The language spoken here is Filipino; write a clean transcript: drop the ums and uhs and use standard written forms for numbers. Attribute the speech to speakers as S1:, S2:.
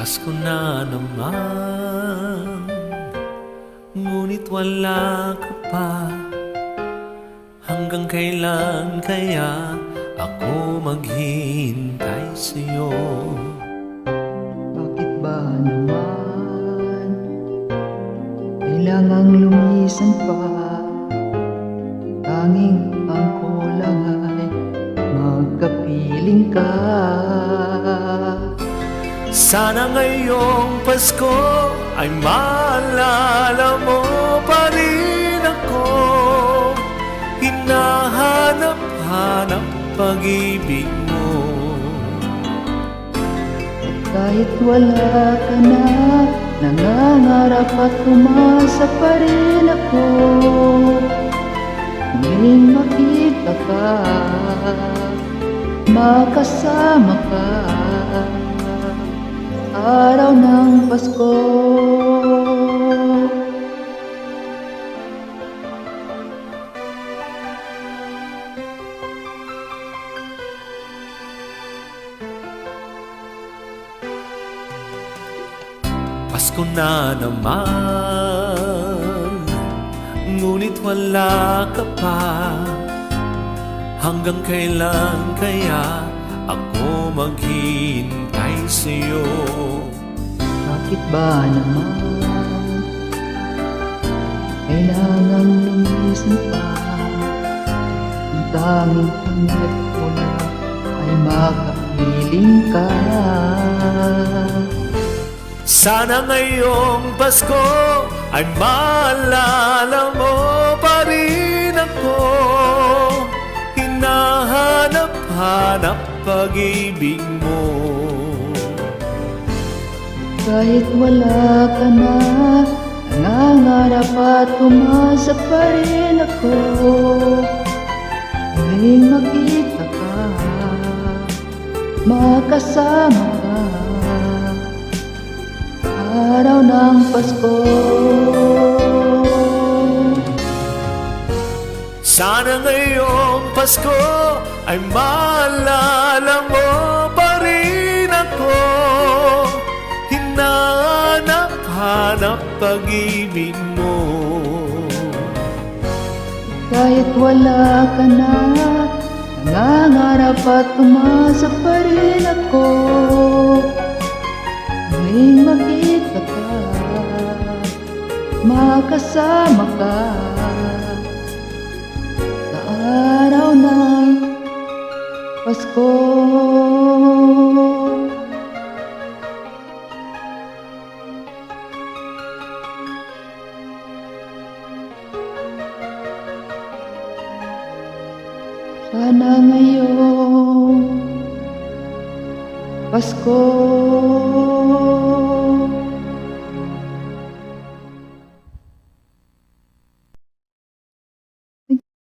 S1: Pasko na naman, ngunit wala ka pa. Hanggang kailan kaya ako maghihintay sa'yo?
S2: Bakit ba naman kailangang lumisan pa? Tanging ang kulang ay magkapiling ka.
S1: Sana ngayong Pasko ay maalala mo pa rin ako. Hinahanap-hanap pag-ibig mo.
S2: Kahit wala ka na, nangangarap at umasa pa rin ako. Muling makita ka, makasama ka, araw ng Pasko.
S1: Pasko na naman, ngunit wala ka pa. Hanggang kailan kaya ako maghihintay sa'yo?
S2: Bakit ba naman kailangang lumisan pa? Ang tanging hangat ko lang ay makapiling ka.
S1: Sana ngayong Pasko ay maalala mo pa rin ako. Hinahanap-hanap pag-ibig mo.
S2: Kahit wala ka na, nangangarap at umasa pa rin ako. Muling makita ka, makasama ka, araw ng Pasko.
S1: Sana ngayong Pasko ay maalala mo pa rin ako. Hinahanap-hanap pag-ibig mo.
S2: Kahit wala ka na, nangangarap at umasa pa rin ako. Muling makita ka, makasama ka, sa araw ng Pasko. Sana ngayong Pasko